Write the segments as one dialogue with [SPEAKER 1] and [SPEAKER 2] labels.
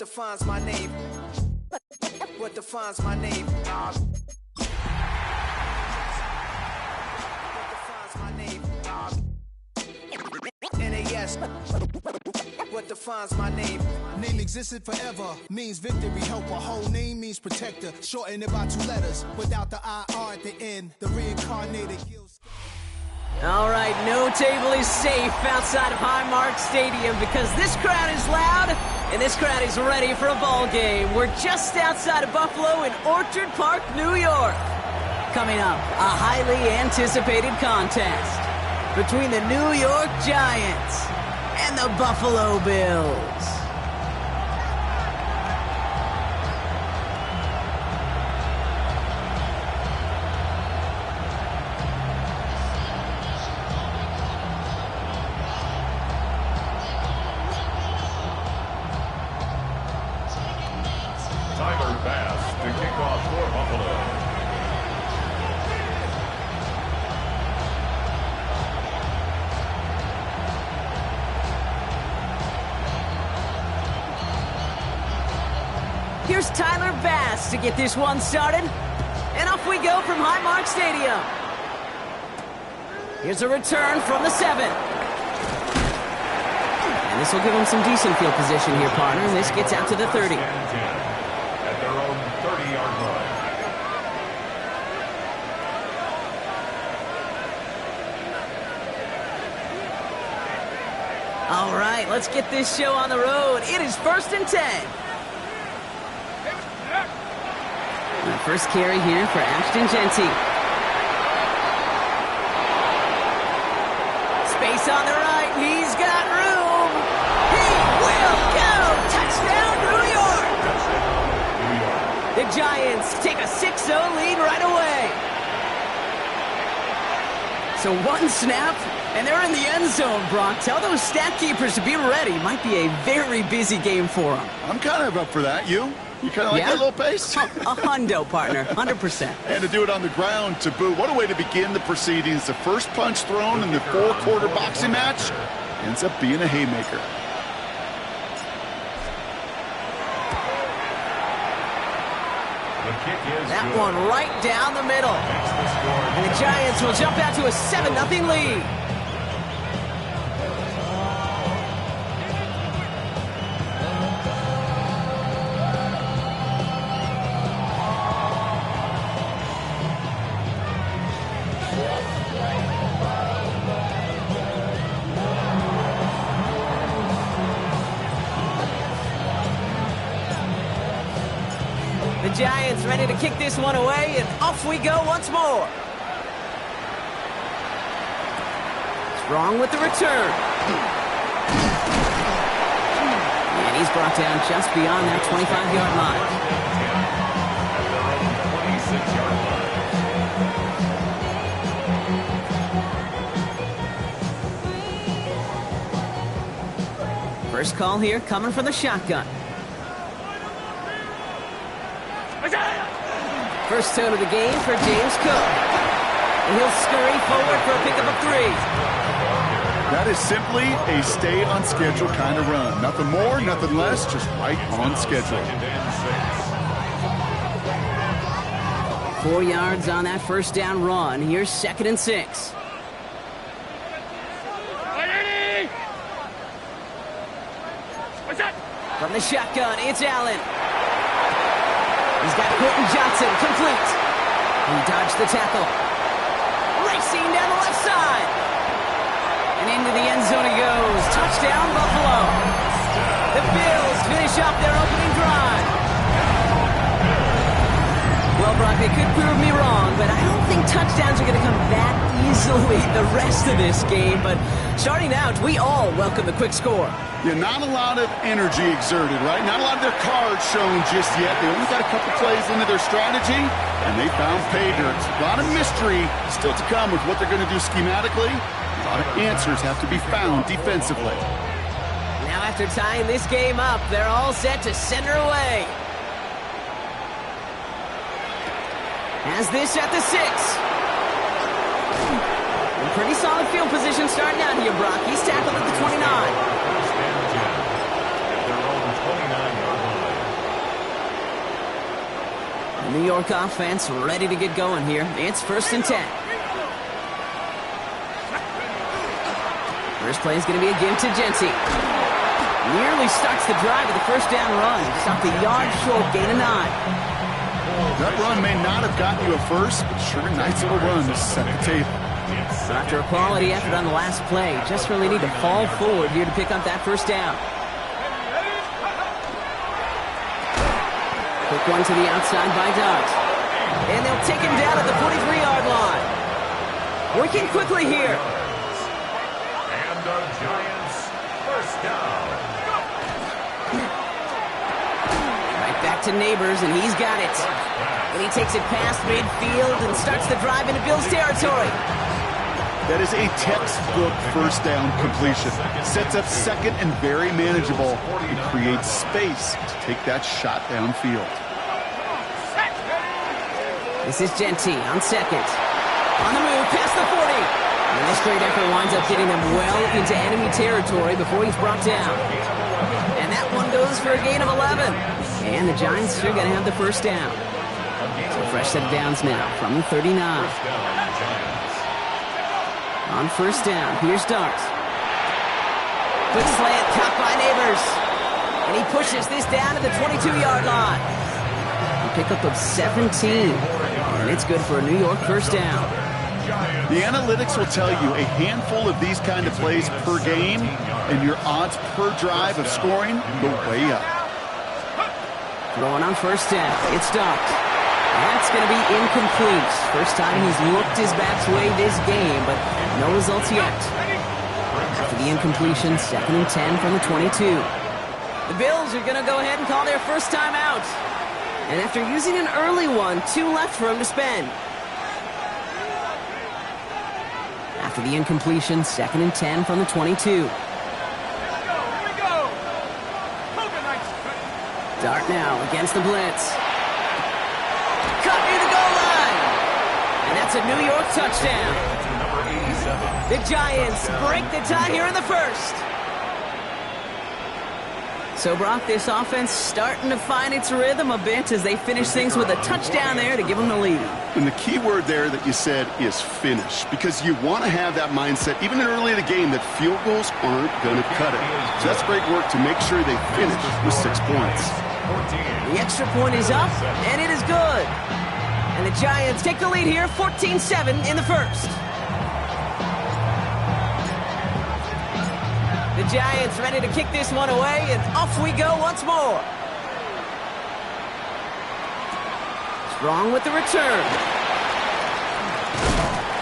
[SPEAKER 1] defines my name? What defines my name? What defines my name? NAS. What defines my name?
[SPEAKER 2] Name existed forever, means victory, helper. Whole name means protector. Shorten it by 2 letters, without the IR at the end. The reincarnated kills.
[SPEAKER 3] All right, no table is safe outside of Highmark Stadium because this crowd is loud and this crowd is ready for a ball game. We're just outside of Buffalo in Orchard Park, New York. Coming up, a highly anticipated contest between the New York Giants and the Buffalo Bills.
[SPEAKER 4] Nyg Vs to kick off for Buffalo.
[SPEAKER 3] Here's Tyler Bass to get this one started. And off we go from Highmark Stadium. Here's a return from the 7. And this will give him some decent field position here, partner. And this gets out to the 30.
[SPEAKER 4] At their own 30-yard line.
[SPEAKER 3] All right, let's get this show on the road. It is 1st and 10. First carry here for Ashton Genty. Space on the right. He's got room. He will go. Touchdown, New York. The Giants take a 6-0 lead right away. So one snap, and they're in the end zone, Brock. Tell those stat keepers to be ready. Might be a very busy game for them.
[SPEAKER 5] I'm kind of up for that. You kind of like that little pace?
[SPEAKER 3] A hundo, partner. 100%.
[SPEAKER 5] And to do it on the ground to boot. What a way to begin the proceedings. The first punch thrown in the 4-quarter boxing match ends up being a haymaker.
[SPEAKER 3] That one right down the middle. And the Giants will jump out to a 7-0 lead. The Giants ready to kick this one away, and off we go once more. Strong with the return. And he's brought down just beyond that 25-yard line. First call here coming from the shotgun. First tone of the game for James Cook. And he'll scurry forward for a pickup of 3.
[SPEAKER 5] That is simply a stay on schedule kind of run. Nothing more, nothing less, just right on schedule.
[SPEAKER 3] 4 yards on that first down run. Here's 2nd and 6. From the shotgun, it's Allen. He's got Quentin Johnson complete. He dodged the tackle. Racing down the left side. And into the end zone he goes. Touchdown, Buffalo. The Bills finish up their opening drive. Well, Brock, they could prove me wrong, but I don't think touchdowns are going to come that easily the rest of this game. But starting out, we all welcome the quick score.
[SPEAKER 5] Yeah, not a lot of energy exerted, right? Not a lot of their cards shown just yet. They only got a couple plays into their strategy, and they found pay dirt. A lot of mystery still to come with what they're going to do schematically. A lot of answers have to be found defensively.
[SPEAKER 3] Now after tying this game up, they're all set to send her away. Has this at the 6. Pretty solid field position starting out here, Brock. He's tackled at the 29. The New York offense ready to get going here. It's 1st and 10. First play is going to be a give to Genty. Nearly starts the drive with a first down run. Stopped a yard short, gain of 9.
[SPEAKER 5] That run may not have gotten you a first, but sure, nice little run to set the table.
[SPEAKER 3] But after a quality effort on the last play, just really need to fall forward here to pick up that first down. Quick one to the outside by Dart. And they'll take him down at the 43-yard line. Working quickly here.
[SPEAKER 4] And the Giants first down.
[SPEAKER 3] Right back to Neighbors, and he's got it. And he takes it past midfield and starts the drive into Bills territory.
[SPEAKER 5] That is a textbook first down completion. Sets up second and very manageable. It creates space to take that shot downfield.
[SPEAKER 3] This is Genty on second. On the move, past the 40. And this great effort winds up getting them well into enemy territory before he's brought down. And that one goes for a gain of 11. And the Giants are going to have the first down. So fresh set of downs now from the 39. On first down, here's Dart. Quick slant, caught by Neighbors. And he pushes this down to the 22-yard line. A pickup of 17. And it's good for a New York first down.
[SPEAKER 5] The analytics will tell you a handful of these kind of plays per game, and your odds per drive of scoring go way up.
[SPEAKER 3] Throwing on first down, it's Dart. That's going to be incomplete. First time he's looked his bat's way this game, but no results yet. After the incompletion, 2nd and 10 from the 22. The Bills are going to go ahead and call their first time out. And after using an early one, 2 left for him to spend. After the incompletion, 2nd and 10 from the 22. Dart now against the blitz. Cut near the goal line. And that's a New York touchdown. The Giants break the tie here in the first. So, Brock, this offense starting to find its rhythm a bit as they finish things with a touchdown there to give them the lead.
[SPEAKER 5] And the key word there that you said is finish, because you want to have that mindset, even early in the game, that field goals aren't going to cut it. So that's great work to make sure they finish with 6 points.
[SPEAKER 3] The extra point is up, and it is good. And the Giants take the lead here, 14-7 in the first. The Giants ready to kick this one away, and off we go once more. Strong with the return.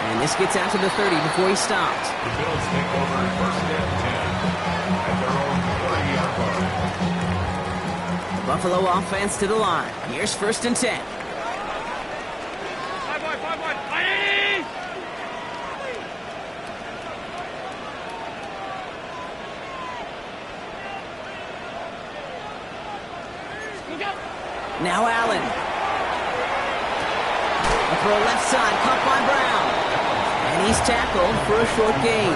[SPEAKER 3] And this gets out to the 30 before he stopped.
[SPEAKER 4] The Bills take over 1st and 10 at their own 30-yard line.
[SPEAKER 3] Buffalo offense to the line. Here's 1st and 10. Now Allen. A throw left side, caught by Brown. And he's tackled for a short gain.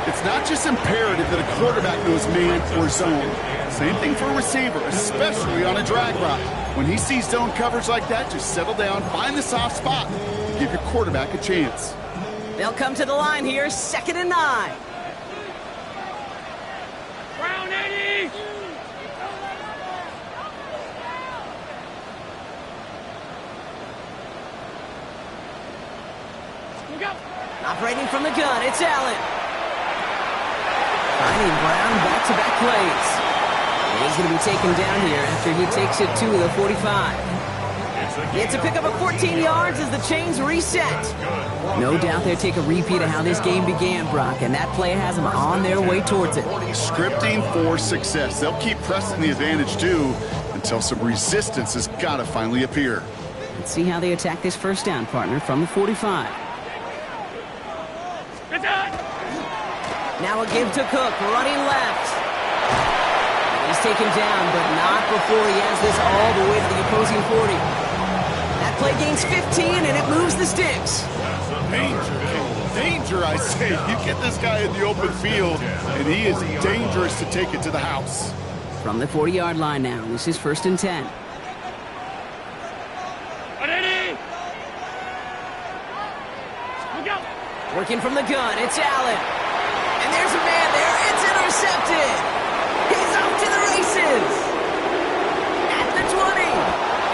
[SPEAKER 5] It's not just imperative that a quarterback knows man or zone. Same thing for a receiver, especially on a drag route. When he sees zone coverage like that, just settle down, find the soft spot, give your quarterback a chance.
[SPEAKER 3] They'll come to the line here, 2nd and 9.
[SPEAKER 6] Brown 80!
[SPEAKER 3] Operating from the gun, it's Allen. Finding Brown back-to-back plays. And he's going to be taken down here after he takes it to the 45. It's a pickup of 14 yards as the chains reset. No doubt they'll take a repeat of how this game began, Brock, and that play has them on their way towards it.
[SPEAKER 5] Scripting for success. They'll keep pressing the advantage, too, until some resistance has got to finally appear.
[SPEAKER 3] Let's see how they attack this first down, partner, from the 45. Now a give to Cook, running left. He's taken down, but not before he has this all the way to the opposing 40. That play gains 15, and it moves the sticks.
[SPEAKER 5] Danger, I say. You get this guy in the open field, and he is dangerous to take it to the house.
[SPEAKER 3] From the 40-yard line now, this is 1st and 10. Working from the gun, it's Allen. And there's a man there. It's intercepted. He's off to the races. At the 20.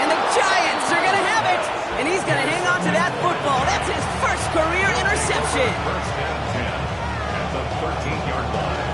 [SPEAKER 3] And the Giants are going to have it. And he's going to hang on to that football. That's his first career interception.
[SPEAKER 4] First down 10 at the 13-yard line.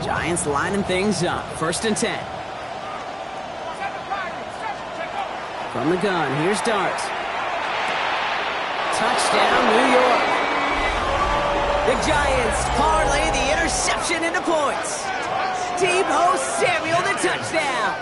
[SPEAKER 3] Giants lining things up. First and 10. From the gun, here's Dart. Touchdown, New York. The Giants parlay the interception into points. Deebo Samuel, the touchdown.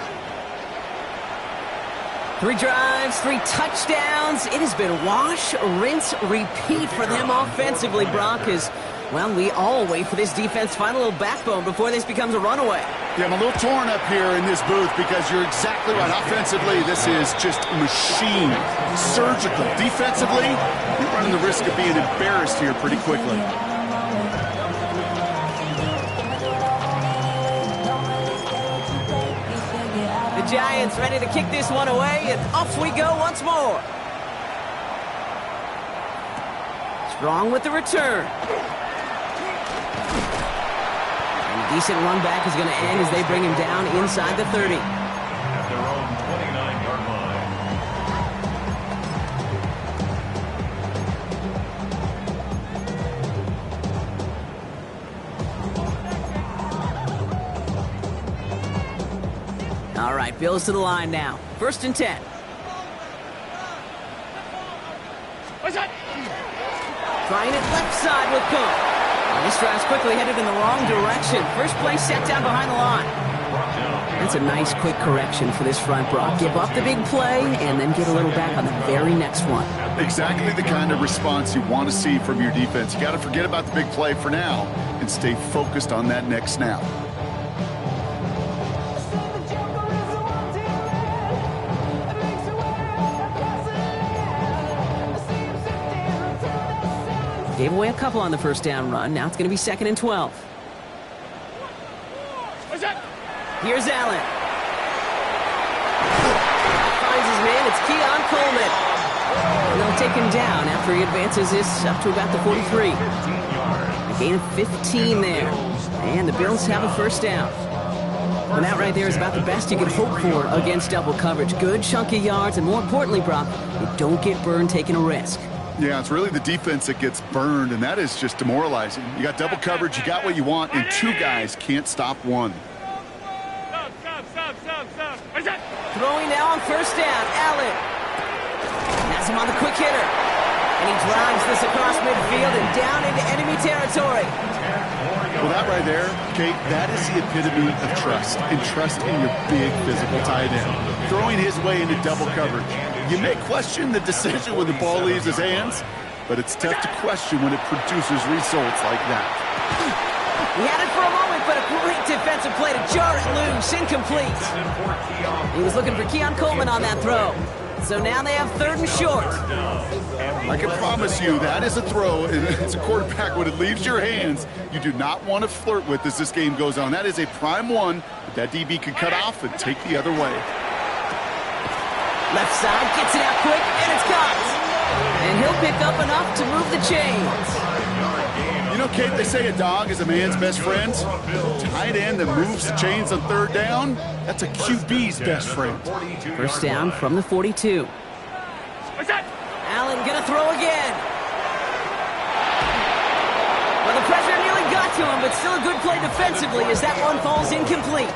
[SPEAKER 3] 3 drives, 3 touchdowns. It has been wash, rinse, repeat for them offensively, Brock, as, well, we all wait for this defense to find a little backbone before this becomes a runaway.
[SPEAKER 5] Yeah, I'm a little torn up here in this booth because you're exactly right. Offensively, this is just machine, surgical. Defensively, you're running the risk of being embarrassed here pretty quickly.
[SPEAKER 3] The Giants ready to kick this one away, and off we go once more. Strong with the return. And a decent run back is going to end as they bring him down inside the 30.
[SPEAKER 4] At their own 29-yard line.
[SPEAKER 3] All right, Bills to the line now. First and 10. Trying it left side with Cook. This drive's quickly headed in the wrong direction. First play set down behind the line. That's a nice quick correction for this front, Brock. Give up the big play and then get a little back on the very next one.
[SPEAKER 5] Exactly the kind of response you want to see from your defense. You got to forget about the big play for now and stay focused on that next snap.
[SPEAKER 3] Gave away a couple on the first down run. Now it's going to be 2nd and 12. Here's Allen. Finds his man. It's Keon Coleman. And they'll take him down after he advances this up to about the 43. A gain of 15 there. And the Bills have a first down. Well, that right there is about the best you could hope for against double coverage. Good chunky yards, and more importantly, Brock, you don't get burned taking a risk.
[SPEAKER 5] Yeah, it's really the defense that gets burned, and that is just demoralizing. You got double coverage, you got what you want, and 2 guys can't stop one.
[SPEAKER 3] Throwing now on first down, Allen. Has him on the quick hitter. And he drives this across midfield and down into enemy territory.
[SPEAKER 5] Well, that right there, Kate, that is the epitome of trust, and trust in your big physical tight end. Throwing his way into double coverage. You may question the decision when the ball leaves his hands, but it's tough to question when it produces results like that.
[SPEAKER 3] He had it for a moment, but a great defensive play to jar it loose, incomplete. He was looking for Keon Coleman on that throw. So now they have 3rd and short.
[SPEAKER 5] I can promise you that is a throw as a quarterback when it leaves your hands you do not want to flirt with as this game goes on. That is a prime one that DB could cut off and take the other way.
[SPEAKER 3] Left side, gets it out quick, and it's caught. And he'll pick up enough to move the chains.
[SPEAKER 5] You know, Kate, they say a dog is a man's best friend. Tight end that moves the chains on 3rd down, that's a QB's best friend.
[SPEAKER 3] First down from the 42. Allen gonna throw again. Well, the pressure nearly got to him, but still a good play defensively as that one falls incomplete.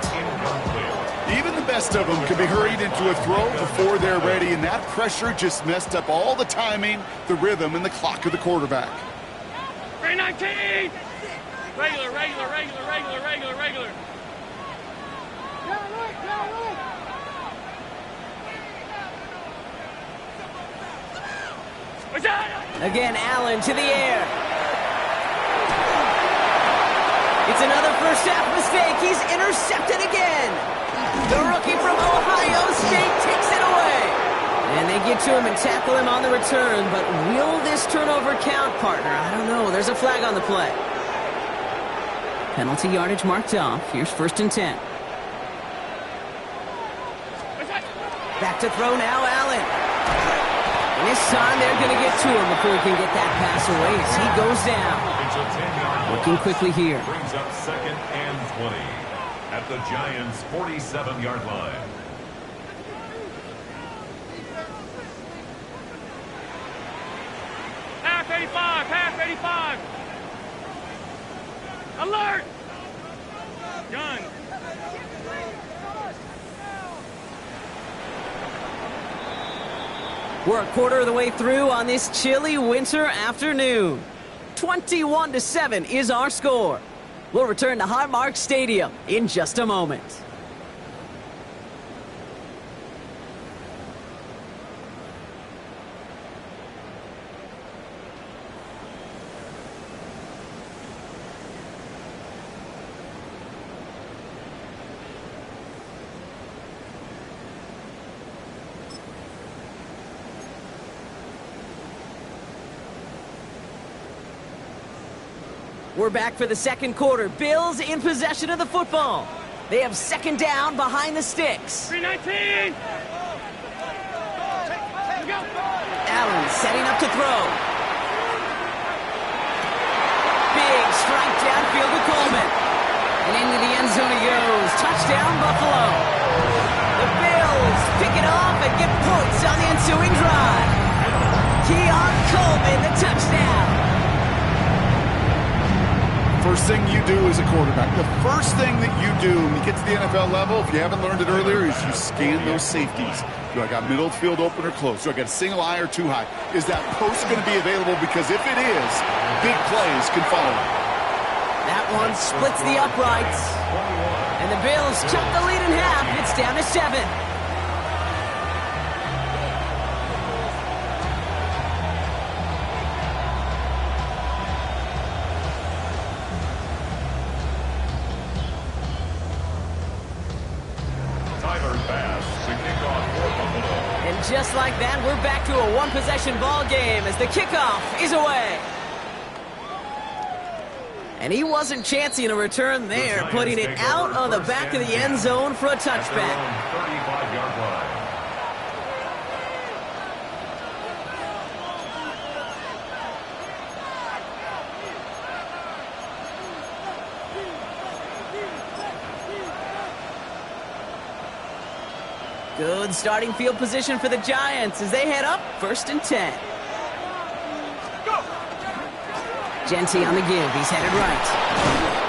[SPEAKER 5] Even the best of them can be hurried into a throw before they're ready, and that pressure just messed up all the timing, the rhythm, and the clock of the quarterback.
[SPEAKER 6] 319! Regular.
[SPEAKER 3] Again, Allen to the air. It's another first half mistake. He's intercepted again. The rookie to him and tackle him on the return, but will this turnover count, partner? I don't know. There's a flag on the play. Penalty yardage marked off. Here's 1st and 10. Back to throw now, Allen. And this time they're going to get to him before he can get that pass away as he goes down. Looking quickly here.
[SPEAKER 4] Brings up 2nd and 20 at the Giants' 47-yard line.
[SPEAKER 6] Half 85, half 85. Alert! Gun.
[SPEAKER 3] We're a quarter of the way through on this chilly winter afternoon. 21-7 is our score. We'll return to Highmark Stadium in just a moment. We're back for the second quarter. Bills in possession of the football. They have 2nd down behind the sticks.
[SPEAKER 6] 319!
[SPEAKER 3] Allen setting up to throw. Big strike downfield to Coleman. And into the end zone he goes. Touchdown, Buffalo. The Bills pick it off and get points on the ensuing drive. Keon Coleman, the touchdown.
[SPEAKER 5] First thing you do as a quarterback, the first thing that you do when you get to the NFL level, if you haven't learned it earlier, is you scan those safeties. Do I got middle of the field open or close? Do I got a single high or two high? Is that post going to be available? Because if it is, big plays can follow.
[SPEAKER 3] That one splits the uprights. And the Bills chop the lead in half. It's down to 7. Just like that, we're back to a one-possession ball game as the kickoff is away. And he wasn't chancing a return there, putting it out on the back of the end zone for a touchback.
[SPEAKER 4] 35-yard line.
[SPEAKER 3] Good starting field position for the Giants as they head up 1st and 10. Genty on the give. He's headed right.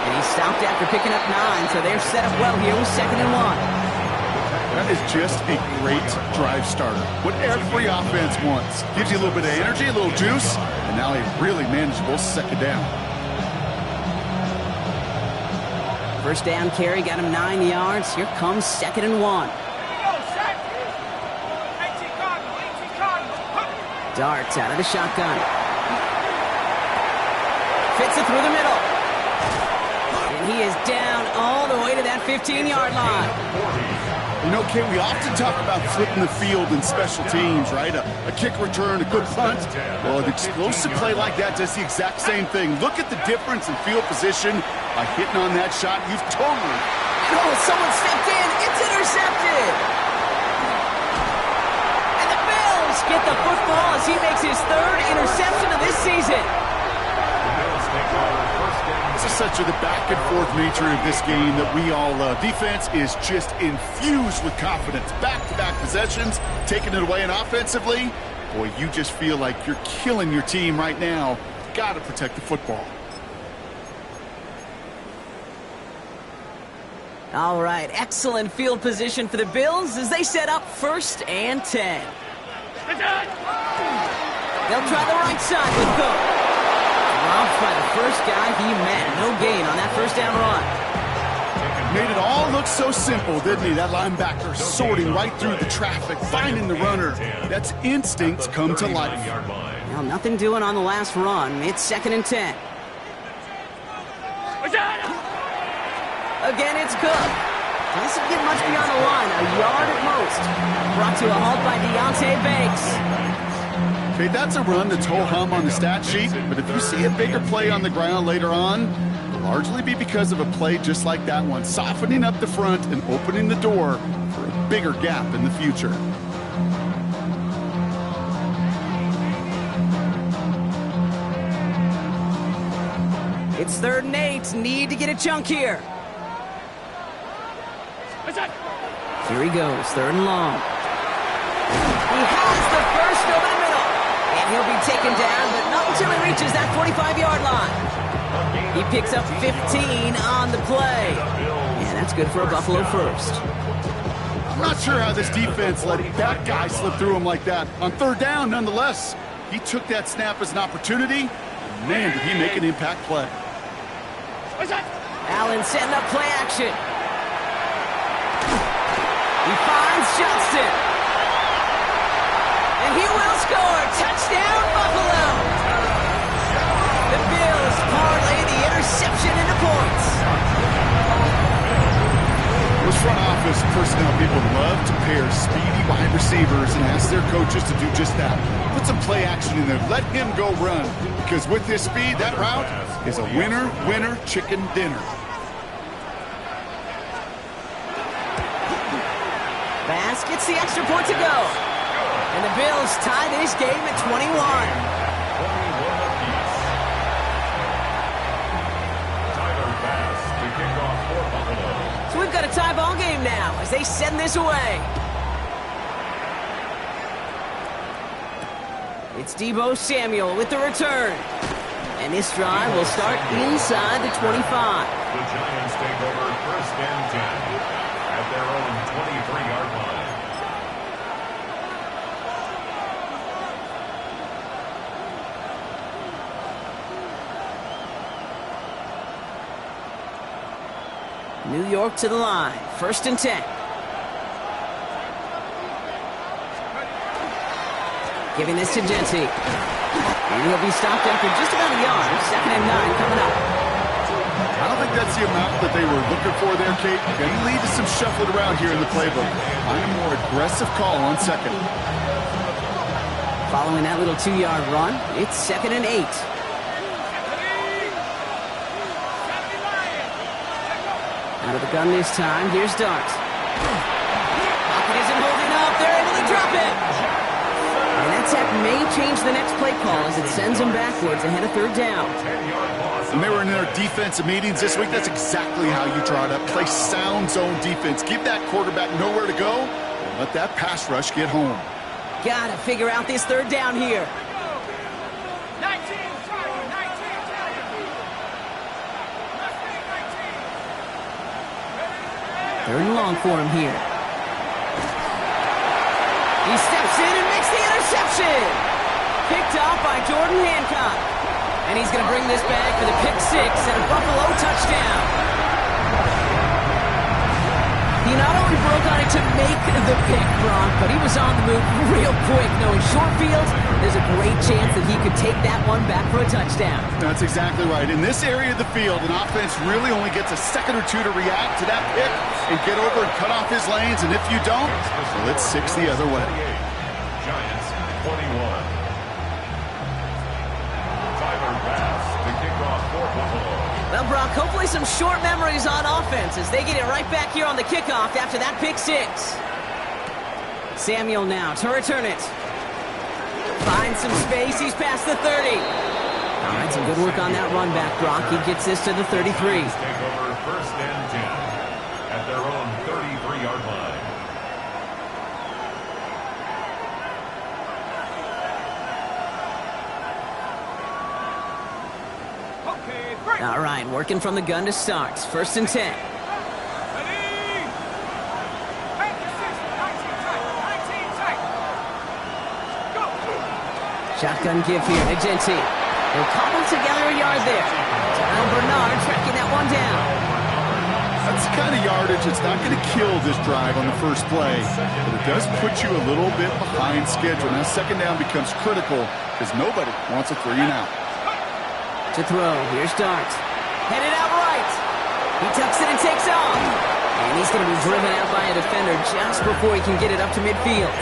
[SPEAKER 3] And he's stopped after picking up 9, so they're set up well here with 2nd and 1.
[SPEAKER 5] That is just a great drive starter. What every offense wants. Gives you a little bit of energy, a little juice, and now a really manageable 2nd down.
[SPEAKER 3] First down carry got him 9 yards. Here comes 2nd and 1. Darts out of the shotgun. Fits it through the middle. And he is down all the way to that 15-yard line.
[SPEAKER 5] You know, Kate, we often talk about flipping the field in special teams, right? A kick return, a good punt. Well, an explosive play like that does the exact same thing. Look at the difference in field position by hitting on that shot. You've totally...
[SPEAKER 3] Oh, someone stepped in. It's intercepted. Get the football as he makes his 3rd interception of this season.
[SPEAKER 5] This is such the back and forth nature of this game that we all love. Defense is just infused with confidence. Back-to-back possessions, taking it away, and offensively, boy, you just feel like you're killing your team right now. Got to protect the football.
[SPEAKER 3] All right, excellent field position for the Bills as they set up 1st and 10. They'll try the right side with Cook. Dropped by the first guy he met. No gain on that 1st down run.
[SPEAKER 5] Made it all look so simple, didn't he? That linebacker sorting right through the traffic, finding the runner. That's instincts come to life.
[SPEAKER 3] Well, nothing doing on the last run. It's 2nd and 10. Again, it's Cook. Doesn't get much beyond the line, a yard at most. Brought to a halt by Deontay Banks.
[SPEAKER 5] Okay, that's a run that's ho-hum on the stat sheet, but if you see a bigger play on the ground later on, it'll largely be because of a play just like that one, softening up the front and opening the door for a bigger gap in the future.
[SPEAKER 3] It's 3rd and 8. Need to get a chunk here. Here he goes, 3rd and long. He has the first over the middle. And he'll be taken down, but not until he reaches that 45-yard line. He picks up 15 on the play. And that's good for a Buffalo first.
[SPEAKER 5] I'm not sure how this defense let that guy slip through him like that. On 3rd down, nonetheless, he took that snap as an opportunity. Man, did he make an impact play.
[SPEAKER 3] Allen setting up play action. He finds Johnston. And he will score. Touchdown, Buffalo. The Bills parlay the interception into points.
[SPEAKER 5] Those front office personnel people love to pair speedy wide receivers and ask their coaches to do just that. Put some play action in there. Let him go run. Because with his speed, that route is a winner, winner, chicken dinner.
[SPEAKER 3] Bass gets the extra point to go. And the Bills tie this game at 21. So we've got a tie ball game now as they send this away. It's Deebo Samuel with the return. And this drive will start inside the 25.
[SPEAKER 4] The Giants take over 1st and 10 at their own 23-yard line.
[SPEAKER 3] New York to the line. 1st and 10. Giving this to Genty. And he'll be stopped after just about a yard. 2nd and 9 coming up.
[SPEAKER 5] I don't think that's the amount that they were looking for there, Kate. Going to lead to some shuffling around here in the playbook. Find a more aggressive call on 2nd.
[SPEAKER 3] Following that little 2-yard run, it's 2nd and 8. Out of the gun this time, here's Dart. Pocket isn't holding up, they're able to drop it! And that sack may change the next play call as it sends them backwards ahead of 3rd down.
[SPEAKER 5] When they were in their defensive meetings this week, that's exactly how you draw it up. Play sound zone defense. Give that quarterback nowhere to go, and let that pass rush get home.
[SPEAKER 3] Gotta figure out this 3rd down here. 3rd and long for him here. He steps in and makes the interception. Picked off by Jordan Hancock. And he's going to bring this back for the pick 6 and a Buffalo touchdown. He not only broke on it to make the pick, Brock, but he was on the move real quick. Knowing short field, there's a great chance that he could take that one back for a touchdown.
[SPEAKER 5] That's exactly right. In this area of the field, an offense really only gets a second or two to react to that pick and get over and cut off his lanes. And if you don't, well, it's 6 the other way.
[SPEAKER 4] Giants 21. Tyler Bass to kick off for Buffalo.
[SPEAKER 3] Well, Brock, hopefully some short memories on offense as they get it right back here on the kickoff after that pick 6. Samuel now to return it. Finds some space. He's past the 30. All right, some good work on that run back, Brock. He gets this to the 33.
[SPEAKER 4] Take over 1st and 10 at their own 33-yard line.
[SPEAKER 3] All right, working from the gun to start. 1st and 10. Shotgun give here to Genty. They'll cobble together a yard there. Terrell Bernard tracking that one down.
[SPEAKER 5] That's the kind of yardage that's not going to kill this drive on the first play, but it does put you a little bit behind schedule. Now 2nd down becomes critical because nobody wants a 3 and out.
[SPEAKER 3] To throw, here's Dart. Headed out right. He tucks it and takes off. And he's going to be driven out by a defender just before he can get it up to midfield.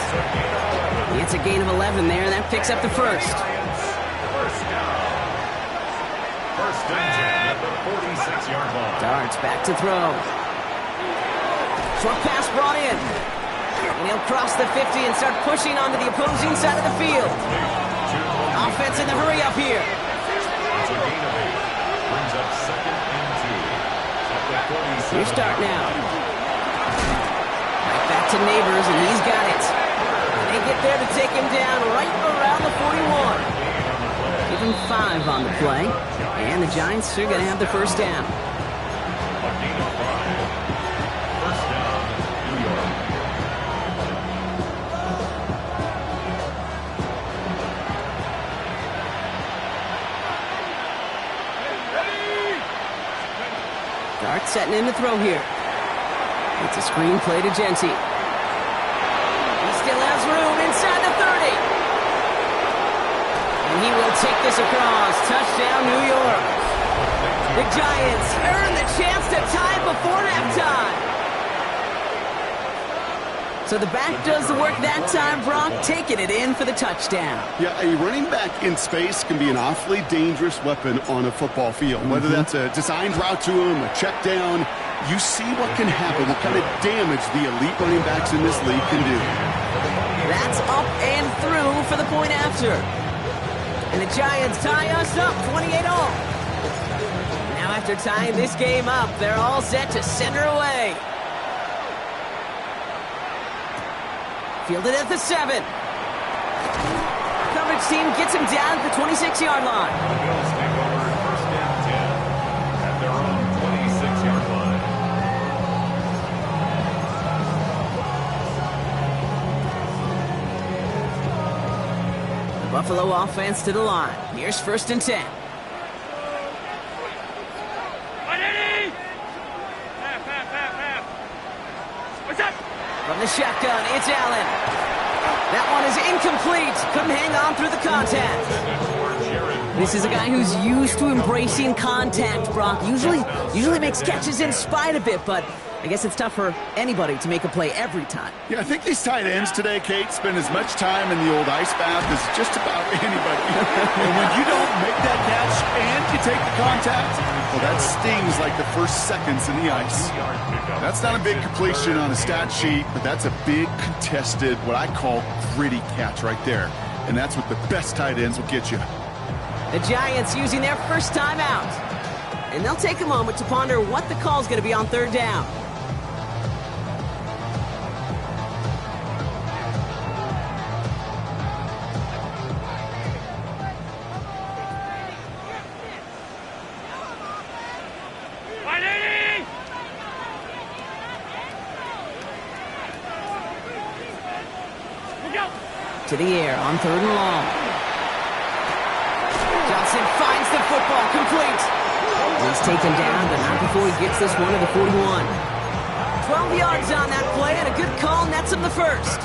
[SPEAKER 3] It's a gain of 11 there, and that picks up the first.
[SPEAKER 4] First down. First and 10 at the 46-yard line.
[SPEAKER 3] Darts back to throw. Short pass brought in. And he'll cross the 50 and start pushing onto the opposing side of the field. Offense in the hurry up here.
[SPEAKER 4] It's a gain of 8. Brings up second and 2. At the 47.
[SPEAKER 3] New start now. Right back to Neighbors, and he's got it. They get there to take him down right around the 41. Give him 5 on the play. And the Giants are going to have the first down.
[SPEAKER 4] A gain of 5. First down, New York.
[SPEAKER 3] Dart setting in to throw here. It's a screen play to Genty. He still has room inside the 30. And he will take this across. Touchdown, New York. The Giants earn the chance to tie it before halftime. So the back does the work that time, Brock, taking it in for the touchdown.
[SPEAKER 5] Yeah, a running back in space can be an awfully dangerous weapon on a football field. Whether that's a designed route to him, a check down, you see what can happen, what kind of damage the elite running backs in this league can do.
[SPEAKER 3] That's up and through for the point after. And the Giants tie us up 28-all. Now after tying this game up, they're all set to send her away. Fielded at the 7. Coverage team gets him down at the 26-yard line.
[SPEAKER 4] The Bills take over first and 10 at their own 26-yard line.
[SPEAKER 3] The Buffalo offense to the line. Here's first and 10.
[SPEAKER 6] What's up?
[SPEAKER 3] From the shotgun, it's Allen. That one is incomplete. Couldn't hang on through the contact. This is a guy who's used to embracing contact, Brock. Usually makes catches in spite of it, but I guess it's tough for anybody to make a play every time.
[SPEAKER 5] Yeah, I think these tight ends today, Kate, spend as much time in the old ice bath as just about anybody. And when you don't make that catch and you take the contact, well, that stings like the first seconds in the ice. That's not a big completion on a stat sheet, but that's a big contested, what I call gritty catch right there. And that's what the best tight ends will get you.
[SPEAKER 3] The Giants using their first timeout. And they'll take a moment to ponder what the call's going to be on third down. To the air on third and long. Johnson finds the football complete. He's taken down, but not before he gets this one to the 41. 12 yards on that play, and a good call nets him the first.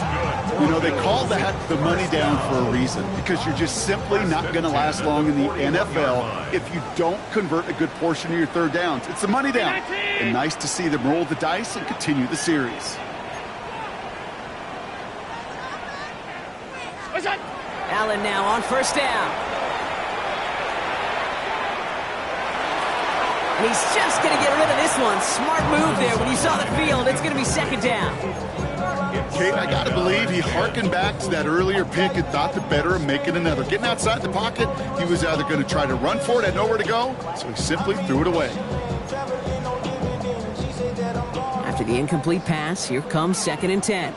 [SPEAKER 5] You know, they call that the money down for a reason, because you're just simply not going to last long in the NFL if you don't convert a good portion of your third downs. It's the money down. And nice to see them roll the dice and continue the series.
[SPEAKER 3] Allen now on first down. And he's just going to get rid of this one. Smart move there when you saw the field. It's going to be second down.
[SPEAKER 5] Kate, I got to believe he harkened back to that earlier pick and thought the better of making another. Getting outside the pocket, he was either going to try to run for it, had nowhere to go, so he simply threw it away.
[SPEAKER 3] After the incomplete pass, here comes second and 10.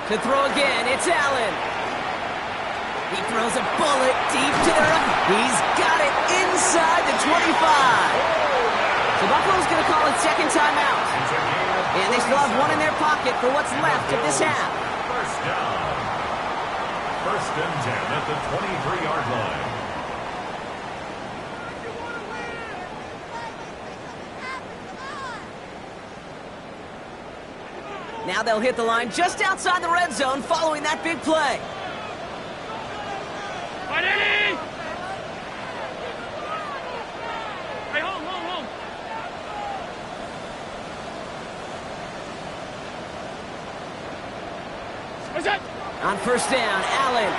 [SPEAKER 3] To throw again, it's Allen. He throws a bullet deep to the right. He's got it inside the 25. So Buffalo's going to call it second timeout. And they still have one in their pocket for what's left of this half.
[SPEAKER 4] First down. First and 10 at the 23-yard line.
[SPEAKER 3] Now they'll hit the line just outside the red zone following that big play.
[SPEAKER 6] Ready? Hey, hold. What's that?
[SPEAKER 3] On first down, Allen.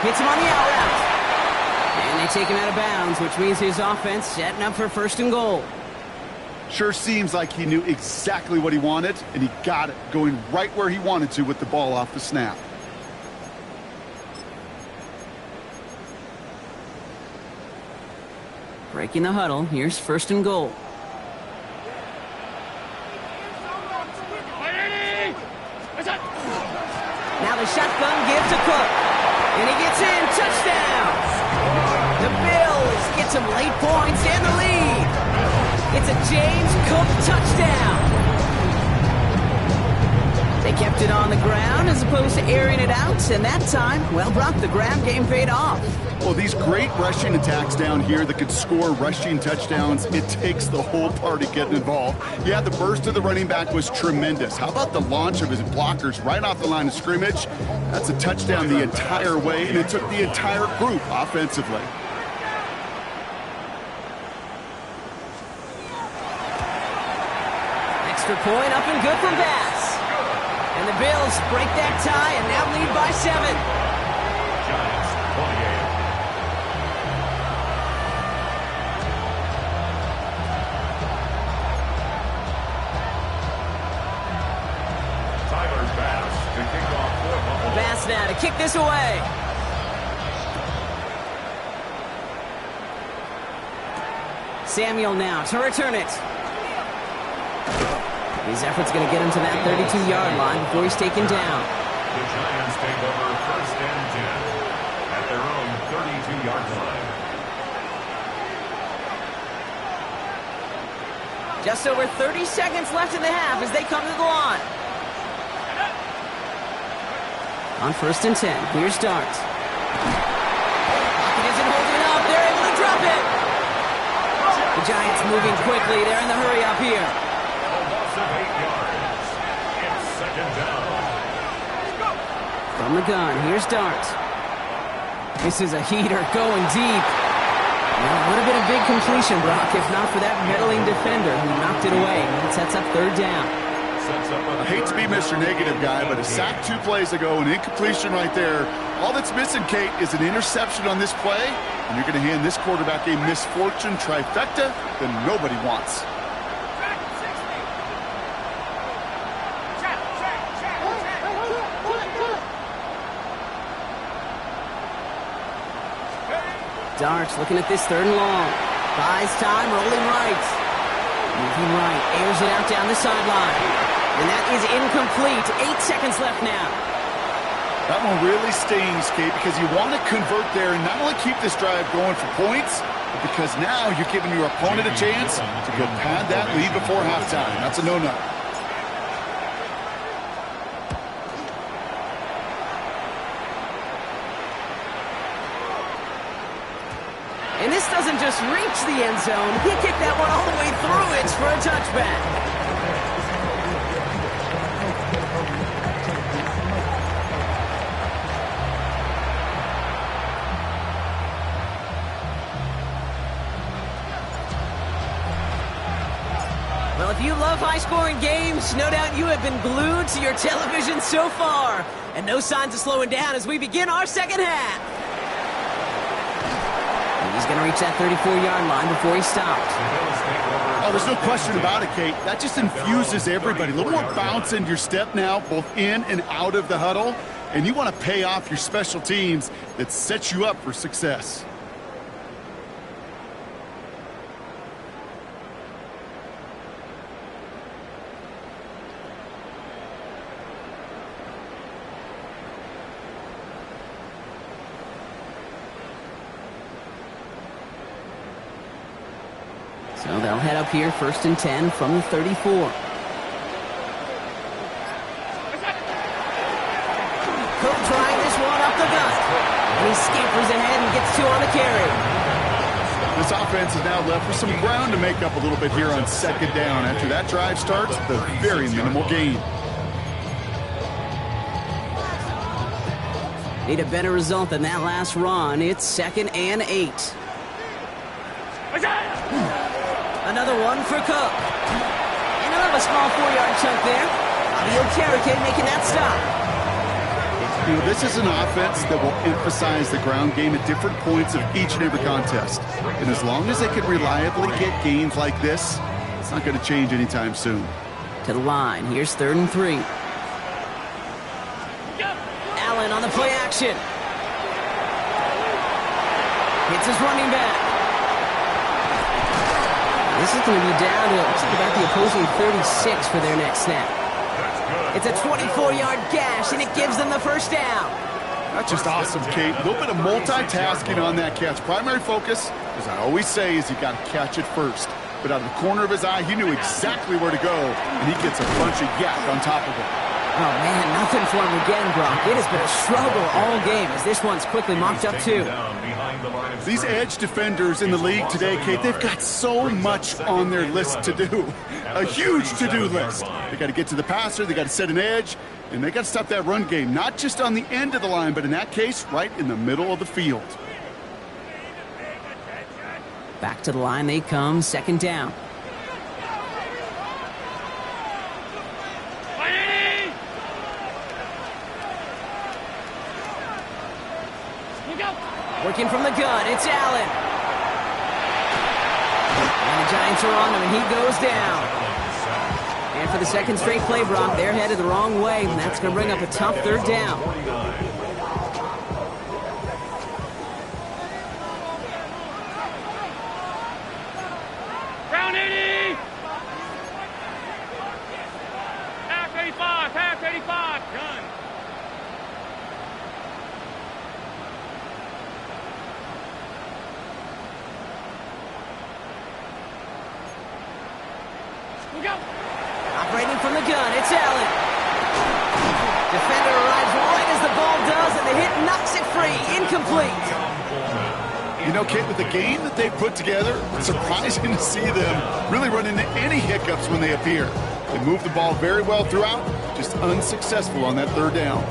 [SPEAKER 3] Hits him on the out route. And they take him out of bounds, which means his offense setting up for first and goal.
[SPEAKER 5] Sure seems like he knew exactly what he wanted, and he got it, going right where he wanted to with the ball off the snap.
[SPEAKER 3] Breaking the huddle, here's first and goal.
[SPEAKER 6] Ready? What's that?
[SPEAKER 3] Now the shotgun give to Cook. And he gets in, touchdown! The Bills get some late points and the lead. It's a James Cook touchdown. They kept it on the ground as opposed to airing it out, and that time, well, Brock, the ground game paid off.
[SPEAKER 5] Well, these great rushing attacks down here that could score rushing touchdowns, it takes the whole party getting involved. Yeah, the burst of the running back was tremendous. How about the launch of his blockers right off the line of scrimmage? That's a touchdown the entire way, and it took the entire group offensively.
[SPEAKER 3] Extra point up and good from Bass. And the Bills break that tie and now lead by 7.
[SPEAKER 4] Giants 28. Tyler Bass to kick off for Buffalo.
[SPEAKER 3] Bass now to kick this away. Samuel now to return it. His effort's going to get him to that 32-yard line before he's taken down.
[SPEAKER 4] The Giants take over first and 10 at their own 32-yard line.
[SPEAKER 3] Just over 30 seconds left in the half as they come to the line. On first and 10, here's Dart. Pocket isn't holding up. They're able to drop it. The Giants moving quickly. They're in the hurry up here.
[SPEAKER 4] A loss of 8 yards. It's second down.
[SPEAKER 3] From the gun, here's Dart. This is a heater going deep. Well, it would have been a big completion, Brock, if not for that meddling defender who knocked it away. It sets up third down.
[SPEAKER 5] I hate to be Mr. Negative guy, but a sack 2 plays ago, an incompletion right there. All that's missing, Kate, is an interception on this play, and you're going to hand this quarterback a misfortune trifecta that nobody wants.
[SPEAKER 3] Darts looking at this third and long. Buys time, rolling right. Moving right, airs it out down the sideline. And that is incomplete. 8 seconds left now.
[SPEAKER 5] That one really stings, Kate, because you want to convert there and not only keep this drive going for points, but because now you're giving your opponent a chance to go pad that lead before halftime. That's a no-no.
[SPEAKER 3] And this doesn't just reach the end zone. He kicked that one all the way through it for a touchback. Well, if you love high-scoring games, no doubt you have been glued to your television so far. And no signs of slowing down as we begin our second half. And he's going to reach that 34-yard line before he stops.
[SPEAKER 5] Oh, there's no question about it, Kate. That just infuses everybody. A little more bounce in your step now, both in and out of the huddle. And you want to pay off your special teams that sets you up for success.
[SPEAKER 3] So they'll head up here, first and 10 from the 34. Cook trying this one up the gut. And he scampers ahead and gets 2 on the carry.
[SPEAKER 5] This offense is now left with some ground to make up a little bit here on second down. After that drive starts, the very minimal gain.
[SPEAKER 3] Need a better result than that last run. It's 2nd and 8. Another one for Cook. And another small 4-yard chunk there. Fabio Carrique making that stop.
[SPEAKER 5] You know, this is an offense that will emphasize the ground game at different points of each and every contest. And as long as they can reliably get gains like this, it's not going to change anytime soon.
[SPEAKER 3] To the line. Here's 3rd and 3. Allen on the play action. Hits his running back. This is going to be down to about the opposing 36 for their next snap. It's a 24-yard gash, and it gives them the first down.
[SPEAKER 5] That's just awesome, Kate. A little bit of multitasking on that catch. Primary focus, as I always say, is you got to catch it first. But out of the corner of his eye, he knew exactly where to go, and he gets a bunch of yak on top of it.
[SPEAKER 3] Oh, man, nothing for him again, Brock. It has been a struggle all game as this one's quickly mocked up, too.
[SPEAKER 5] These edge defenders in the league today, Kate, they've got so much on their list to do. A huge to-do list. They got to get to the passer, they got to set an edge, and they got to stop that run game, not just on the end of the line, but in that case, right in the middle of the field.
[SPEAKER 3] Back to the line they come, 2nd down. Working from the gun, it's Allen. And the Giants are on him, and he goes down. And for the 2nd straight play, Brock, they're headed the wrong way, and that's going to bring up a tough 3rd down.
[SPEAKER 6] Round 80! Half 85, half 85, done.
[SPEAKER 3] Operating from the gun, it's Allen. Defender arrives right as the ball does, and the hit knocks it free. Incomplete.
[SPEAKER 5] You know, Kate, with the game that they put together, it's surprising to see them really run into any hiccups when they appear. They moved the ball very well throughout, just unsuccessful on that 3rd down.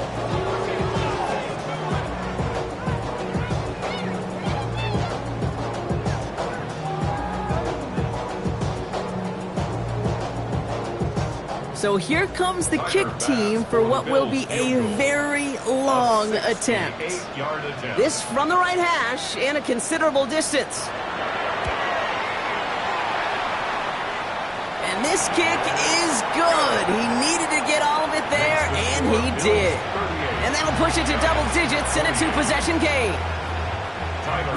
[SPEAKER 3] So here comes the kick team for what will be a very long attempt. This from the right hash and a considerable distance. And this kick is good. He needed to get all of it there, and he did. And that'll push it to double digits in a 2-possession game.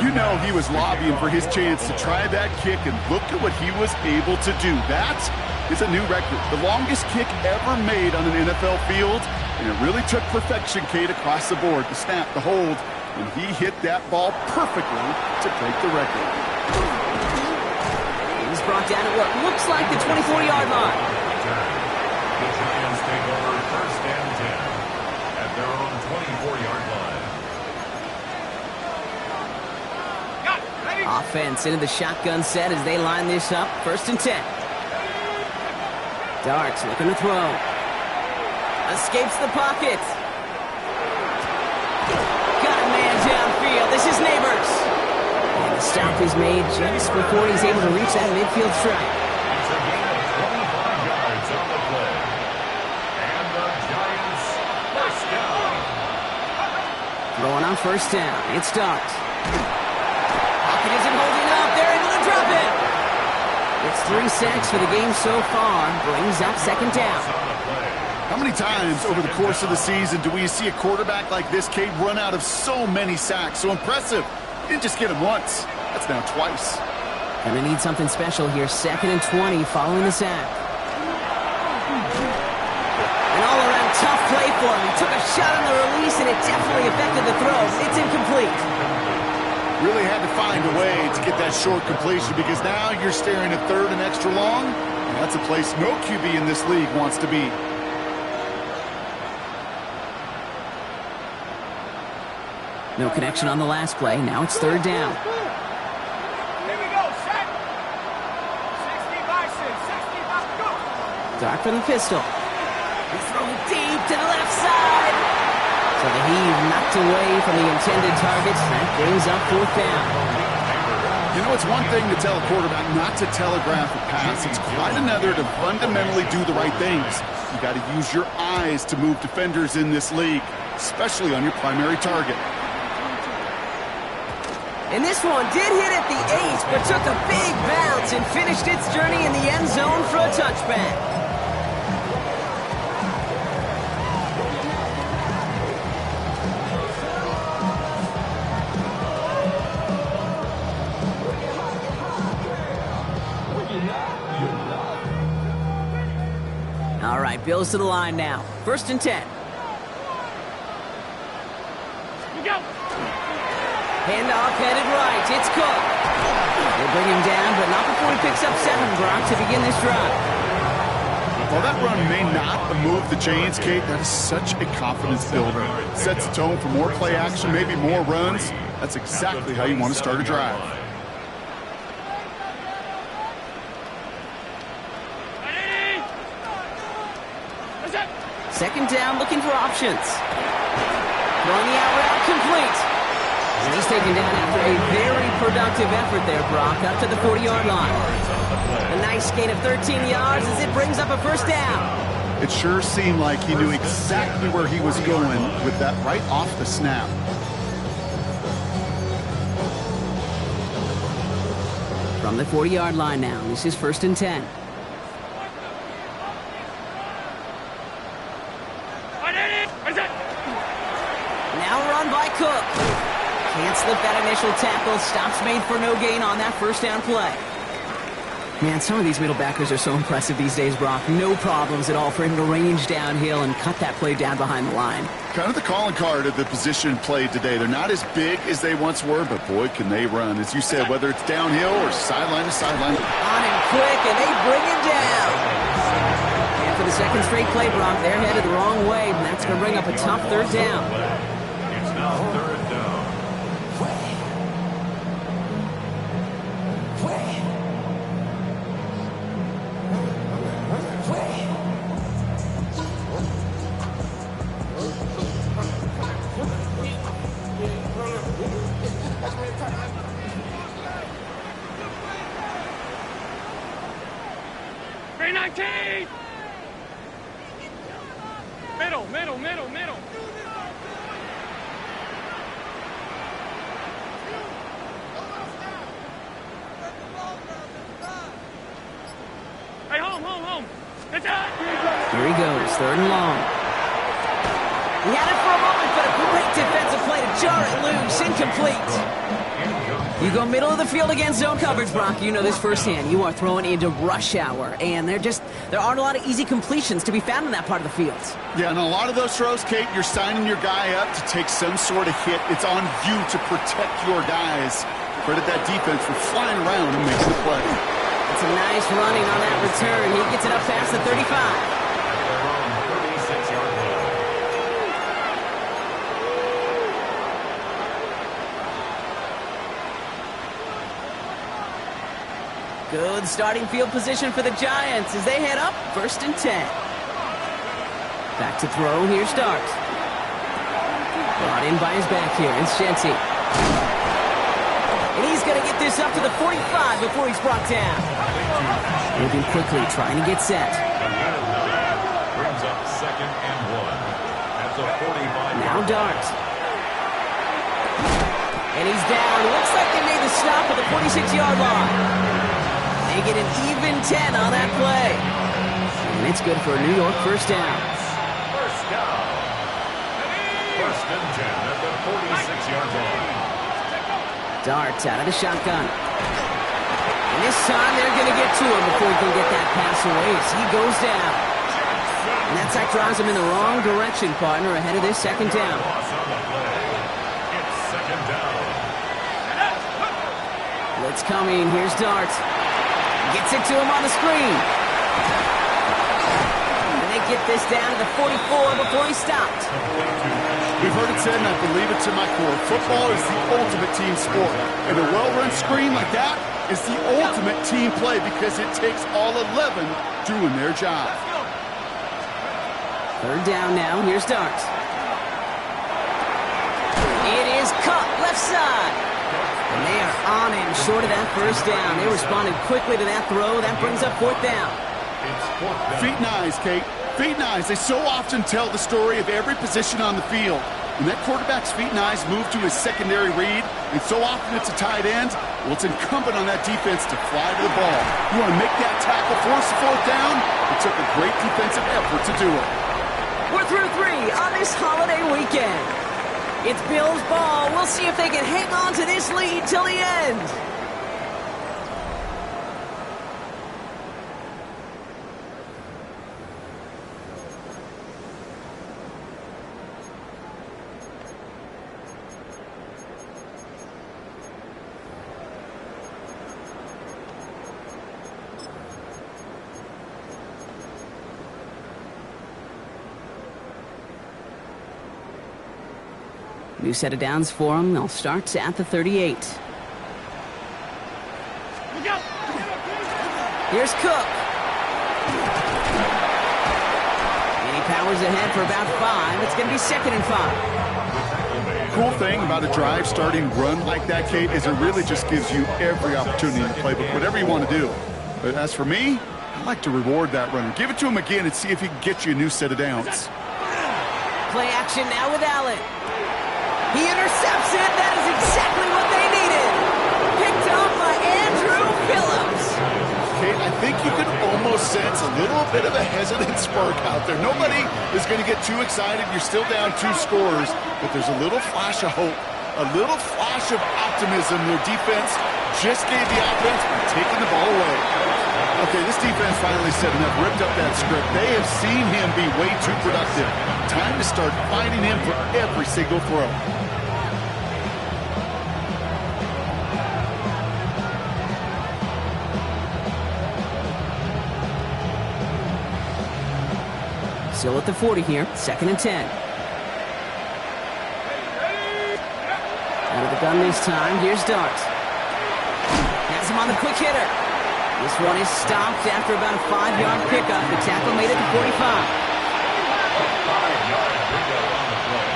[SPEAKER 5] You know he was lobbying for his chance to try that kick, and look at what he was able to do. That is a new record. The longest kick ever made on an NFL field, and it really took perfection, Kate, across the board. The snap, the hold, and he hit that ball perfectly to break the record.
[SPEAKER 3] He's brought down at what looks like the 24-yard line.
[SPEAKER 4] The Giants take over 1st and 10 at their own 24-yard line.
[SPEAKER 3] Offense into the shotgun set as they line this up. 1st and 10. Darts looking to throw. Escapes the pocket. Got a man downfield. This is Neighbors. And the stop is made just before he's able to reach that midfield strike.
[SPEAKER 4] It's a gain of 25 yards on the play. And the Giants first down.
[SPEAKER 3] Throwing on 1st down. It's Darts. Pocket isn't holding up. They're able to drop it. It's 3 sacks for the game so far. Brings up 2nd down.
[SPEAKER 5] How many times over the course of the season do we see a quarterback like this, Kate, run out of so many sacks? So impressive. He didn't just get him once. That's now twice.
[SPEAKER 3] Gonna need something special here. 2nd and 20 following the sack. An all-around tough play for him. He took a shot on the release, and it definitely affected the throw. It's incomplete.
[SPEAKER 5] Really had to find a way to get that short completion, because now you're staring at 3rd and extra long, and that's a place no QB in this league wants to be.
[SPEAKER 3] No connection on the last play. Now it's 3rd down. Dart from the pistol. He throws deep to the left side. So the heave knocked away from the intended target. That brings up 4th down.
[SPEAKER 5] You know, it's one thing to tell a quarterback not to telegraph a pass. It's quite another to fundamentally do the right things. You got to use your eyes to move defenders in this league, especially on your primary target.
[SPEAKER 3] And this one did hit at the 8, but took a big bounce and finished its journey in the end zone for a touchback. All right, Bills to the line now. 1st and 10.
[SPEAKER 6] We go.
[SPEAKER 3] Handoff headed right. It's Cook. They bring him down, but not before he picks up 7, Brock, to begin this drive.
[SPEAKER 5] While that run may not move the chains, Kate, that is such a confidence builder. Sets the tone for more play action, maybe more runs. That's exactly how you want to start a drive.
[SPEAKER 3] Second down, looking for options. Throwing the out route complete. And he's taken down after a very productive effort there, Brock, up to the 40-yard line. A nice gain of 13 yards as it brings up a 1st down.
[SPEAKER 5] It sure seemed like he knew exactly where he was going with that right off the snap.
[SPEAKER 3] From the 40-yard line now, this is 1st and 10. Now run by Cook. Can't slip that initial tackle. Stops made for no gain on that 1st down play. Man, some of these middle backers are so impressive these days, Brock. No problems at all for him to range downhill and cut that play down behind the line.
[SPEAKER 5] Kind of the calling card of the position played today. They're not as big as they once were, but boy, can they run. As you said, whether it's downhill or sideline to sideline.
[SPEAKER 3] On and quick, and they bring him down. And for the 2nd straight play, Brock, they're headed the wrong way, and that's going to bring up a tough 3rd down.
[SPEAKER 4] It's now 3rd down.
[SPEAKER 6] Middle. Hey, home. It's out.
[SPEAKER 3] Here he goes, 3rd and long. He had it for a moment, but a great defensive play to jar it loose, incomplete. You go middle of the field against zone coverage, Brock. You know this firsthand. You are throwing into rush hour, and there aren't a lot of easy completions to be found in that part of the field.
[SPEAKER 5] Yeah, and a lot of those throws, Kate, you're signing your guy up to take some sort of hit. It's on you to protect your guys. Credit that defense for flying around and making the play.
[SPEAKER 3] It's a nice running on that return. He gets it up past the 35. Good starting field position for the Giants as they head up 1st and 10. Back to throw. Here starts. Brought in by his back here. It's Shenty. And he's going to get this up to the 45 before he's brought down. Moving quickly, trying to get set.
[SPEAKER 4] Brings up 2nd and 1. That's a 45.
[SPEAKER 3] Now Dart. And he's down. Looks like they made the stop at the 46-yard line. They get an even 10 on that play. And it's good for a New York 1st down.
[SPEAKER 4] 1st down. 1st and 10 at the 46-yard line.
[SPEAKER 3] Darts out of the shotgun. And this time they're going to get to him before he can get that pass away as he goes down. And that sack drives him in the wrong direction, partner, ahead of this 2nd down.
[SPEAKER 4] It's 2nd down.
[SPEAKER 3] Blitz coming. Here's Dart. Gets it to him on the screen. And they get this down to the 44 before he stopped.
[SPEAKER 5] We've heard it said, and I believe it to my core, football is the ultimate team sport. And a well-run screen like that is the ultimate team play because it takes all 11 doing their job.
[SPEAKER 3] Third down now. Here's Darts. It is cut left side. And they are on him short of that first down. They responded quickly to that throw. That brings up fourth down.
[SPEAKER 5] Feet and eyes, Kate. Feet and eyes. They so often tell the story of every position on the field. When that quarterback's feet and eyes move to his secondary read, and so often it's a tight end, well, it's incumbent on that defense to fly to the ball. You want to make that tackle, force the fourth down? It took a great defensive effort to do it.
[SPEAKER 3] We're through 3 on this holiday weekend. It's Bills ball. We'll see if they can hang on to this lead till the end. New set of downs for them. They'll start at the 38. Here's Cook. And he powers ahead for about 5. It's going to be 2nd and 5.
[SPEAKER 5] Cool thing about a drive starting run like that, Kate, is it really just gives you every opportunity in the playbook, whatever you want to do. But as for me, I like to reward that runner. Give it to him again and see if he can get you a new set of downs.
[SPEAKER 3] Play action now with Allen. He intercepts it. That is exactly what they needed. Picked up by Andrew Phillips.
[SPEAKER 5] Kate, I think you can almost sense a little bit of a hesitant spark out there. Nobody is going to get too excited. You're still down 2 scores, but there's a little flash of hope, a little flash of optimism. Their defense just gave the offense by taking the ball away. Okay, this defense finally said enough, ripped up that script. They have seen him be way too productive. Time to start finding him for every single throw.
[SPEAKER 3] Still at the 40 here, 2nd and 10. Out of the gun this time, here's Dart. Has him on the quick hitter. This one is stopped after about a 5-yard pickup. The tackle made it to 45.
[SPEAKER 4] 5-yard pickup on the play.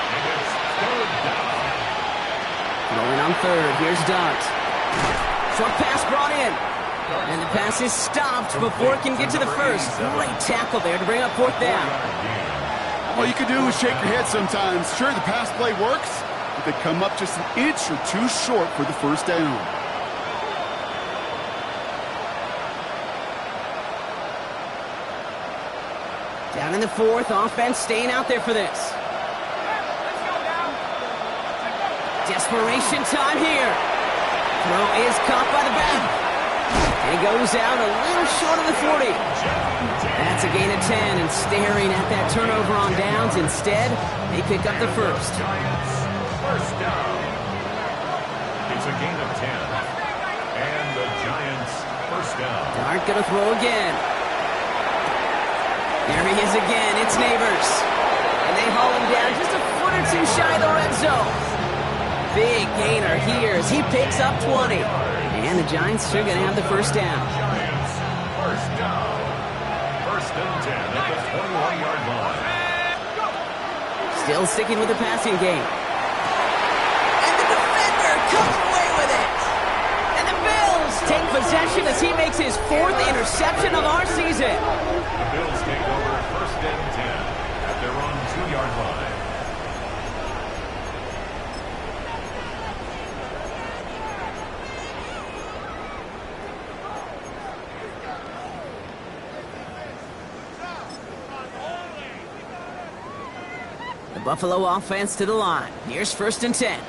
[SPEAKER 4] And it's 3rd down.
[SPEAKER 3] Rolling on 3rd, here's Dart. Short pass brought in. And the pass is stopped before it can get to the first. Great tackle there to bring up 4th down.
[SPEAKER 5] All you can do is shake your head sometimes. Sure, the pass play works, but they come up just an inch or 2 short for the first down.
[SPEAKER 3] Down in the 4th, offense staying out there for this. Desperation time here. Throw is caught by the back. And he goes out a little short of the 40. That's a gain of 10, and staring at that turnover on downs. Instead, they pick up the first.
[SPEAKER 4] Giants, first down. It's a gain of 10. And the Giants, first down.
[SPEAKER 3] Dart gonna throw again. There he is again. It's Neighbors. And they haul him down just a foot or 2 shy of the red zone. Big gainer here as he picks up 20. And the Giants are going to have the first down.
[SPEAKER 4] Giants, first down. 1st and 10 at the 21-yard line.
[SPEAKER 3] Still sticking with the passing game. And the defender comes away with it. And the Bills take possession as he makes his 4th interception of our season.
[SPEAKER 4] The Bills take over 1st and 10 at their own 2-yard line.
[SPEAKER 3] The Buffalo offense to the line. Here's 1st and 10.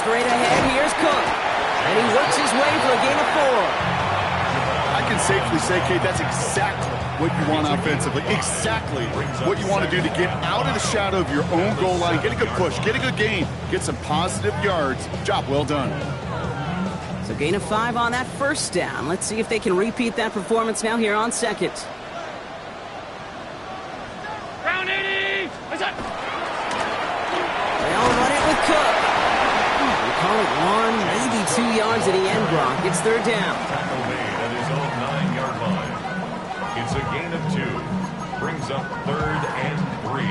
[SPEAKER 3] Straight ahead, here's Cook. And he works his way for a gain of 4.
[SPEAKER 5] I can safely say, Kate, that's exactly what you want offensively. Exactly what you want to do to get out of the shadow of your own goal line. Get a good push, get a good gain, get some positive yards. Job well done.
[SPEAKER 3] So gain of 5 on that first down. Let's see if they can repeat that performance now here on 2nd.
[SPEAKER 6] Round 80! What's up?
[SPEAKER 3] They'll run it with Cook. We call it 1, maybe 2 yards at the end, Brock. It's 3rd down.
[SPEAKER 4] Tackle made at his own 9-yard It's a gain of 2. Brings up 3rd and 3.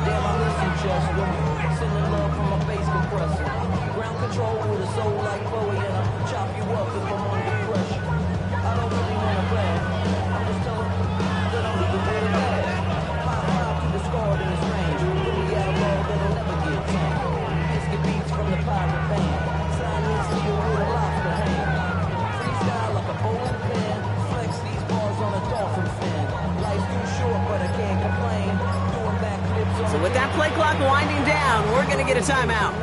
[SPEAKER 7] Damn, I miss you, Chester. Sending love from my bass compressor. Ground control with a soul like Chloe, and I'll chop you up if I'm under pressure. I don't really want to brag. I'm just telling you that I'm the way bad. High to the scar in his range. Really outlaw that'll never get tamed. Biscuit beats from the pirate band. Sign this deal with a lobster hand. Freestyle like a bowling pin. Flex these bars on a dolphin fin. Life's too short, but I can't complain. Doing backflips on
[SPEAKER 3] So with that play clock winding down, we're going to get a timeout.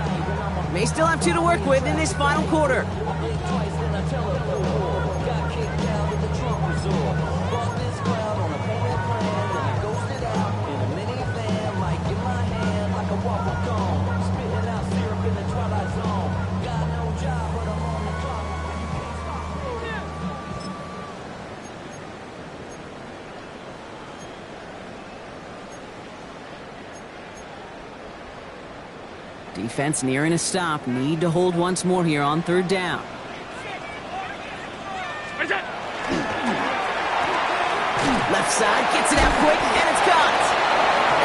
[SPEAKER 3] May still have 2 to work with in this final quarter.
[SPEAKER 7] twice, then I tell her no more. Got kicked out of the Trump resort. Brought this crowd on a payment plan, then I ghosted out in a minivan. Mic in my hand like a waffle cone. Spitting out syrup in the twilight zone. Got no job, but I'm on the clock.
[SPEAKER 3] Defense nearing a stop. Need to hold once more here on 3rd down. Left side, gets it out quick, and it's caught.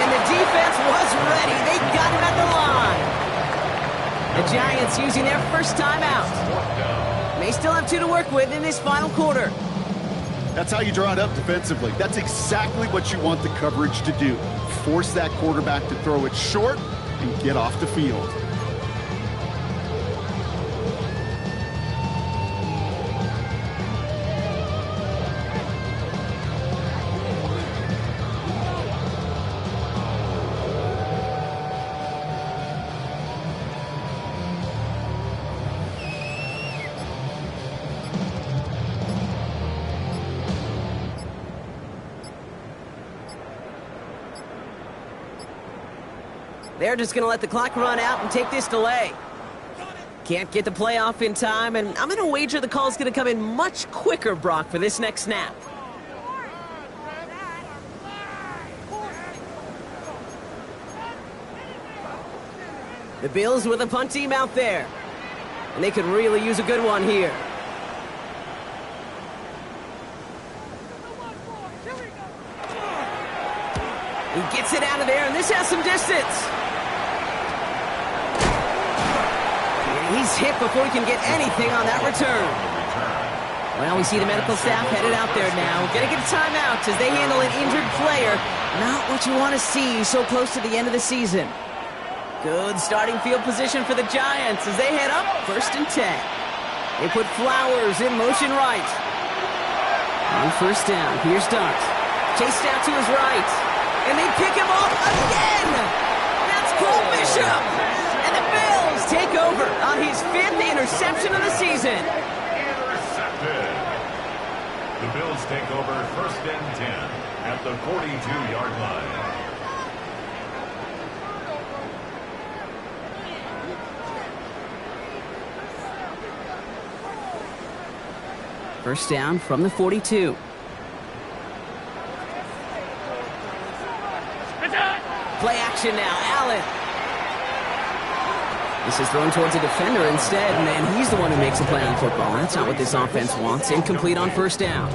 [SPEAKER 3] And the defense was ready. They got him at the line. The Giants using their first timeout. May still have 2 to work with in this final quarter.
[SPEAKER 5] That's how you draw it up defensively. That's exactly what you want the coverage to do. Force that quarterback to throw it short and get off the field.
[SPEAKER 3] They're just going to let the clock run out and take this delay. Can't get the play off in time, and I'm going to wager the call's going to come in much quicker, Brock, for this next snap. The Bills with a punt team out there. And they could really use a good one here. He gets it out of there, and this has some distance. He's hit before he can get anything on that return. Well, we see the medical staff headed out there now. We're going to get a timeout as they handle an injured player. Not what you want to see so close to the end of the season. Good starting field position for the Giants as they head up 1st and 10. They put Flowers in motion right. On 1st down, here's Dart. Chased out to his right. And they pick him off again! That's Cole Bishop! And the Bills take over on his 5th interception of the season.
[SPEAKER 4] Intercepted. The Bills take over 1st and 10 at the 42-yard line.
[SPEAKER 3] First down from the 42. Play action now, Allen. This is thrown towards a defender instead, and he's the one who makes a play on football. That's not what this offense wants. Incomplete on 1st down.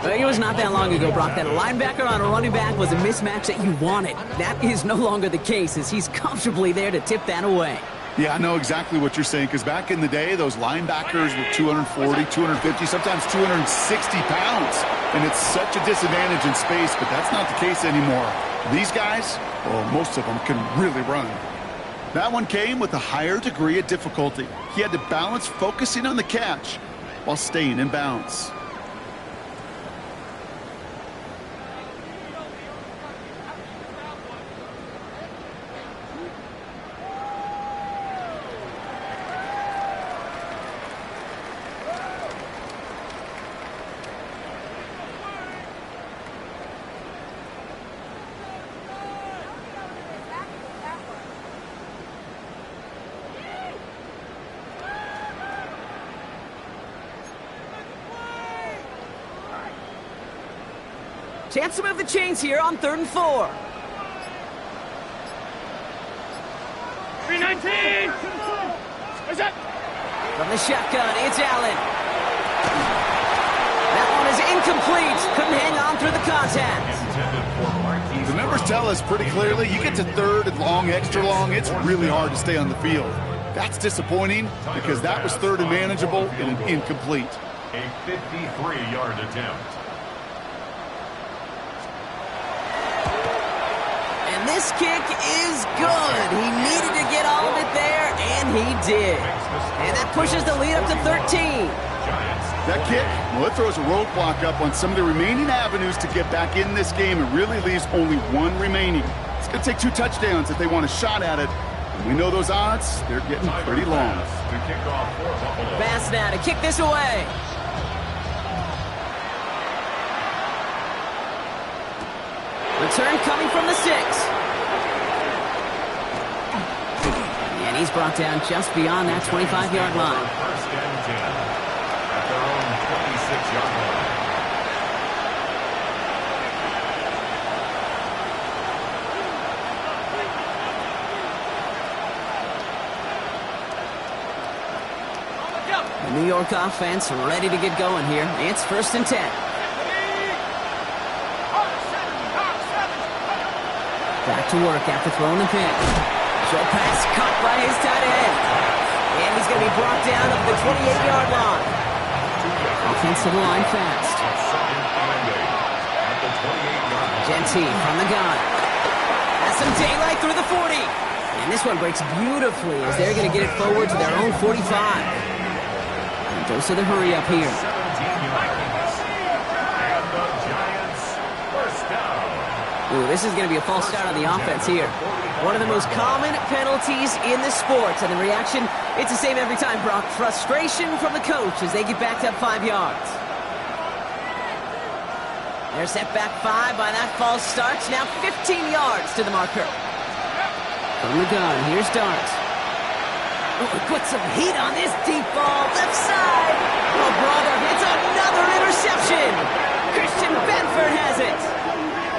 [SPEAKER 3] It was not that long ago, Brock, that a linebacker on a running back was a mismatch that you wanted. That is no longer the case, as he's comfortably there to tip that away.
[SPEAKER 5] Yeah, I know exactly what you're saying, because back in the day, those linebackers were 240, 250, sometimes 260 pounds. And it's such a disadvantage in space, but that's not the case anymore. These guys, well, most of them can really run. That one came with a higher degree of difficulty. He had to balance focusing on the catch while staying in bounds.
[SPEAKER 3] Chance to move the chains here on 3rd and 4.
[SPEAKER 6] 319! What's up?
[SPEAKER 3] From the shotgun, it's Allen. That one is incomplete. Couldn't hang on through the contact.
[SPEAKER 5] The numbers tell us pretty clearly, you get to third and long, extra long, it's really hard to stay on the field. That's disappointing because that was third and manageable and an incomplete.
[SPEAKER 4] A 53-yard attempt.
[SPEAKER 3] And this kick is good. He needed to get all of it there, and he did. And that pushes the lead up to 13.
[SPEAKER 5] That kick, well, it throws a roadblock up on some of the remaining avenues to get back in this game and really leaves only one remaining. It's going to take 2 touchdowns if they want a shot at it. And we know those odds, they're getting pretty long.
[SPEAKER 3] Pass now to kick this away. Return coming from the 6. And he's brought down just beyond that 25-yard line.
[SPEAKER 4] First and 10 at their own 26-yard line.
[SPEAKER 3] The New York offense ready to get going here. It's first and 10. Back to work after throwing the pick. Short pass caught by his tight end. And he's going to be brought down up the 28-yard line. Offensive line fast. Genty from the gun. Has some daylight through the 40. And this one breaks beautifully as they're going to get it forward to their own 45. And goes to the hurry up here. Ooh, this is going to be a false start on the offense here. One of the most common penalties in the sport. And the reaction, it's the same every time, Brock. Frustration from the coach as they get backed up 5 yards. They're set back 5 by that false start. Now 15 yards to the marker. From the gun, here's Dart. Oh, put some heat on this deep ball. Left side. Oh, brother, it's another interception. Christian Benford has it.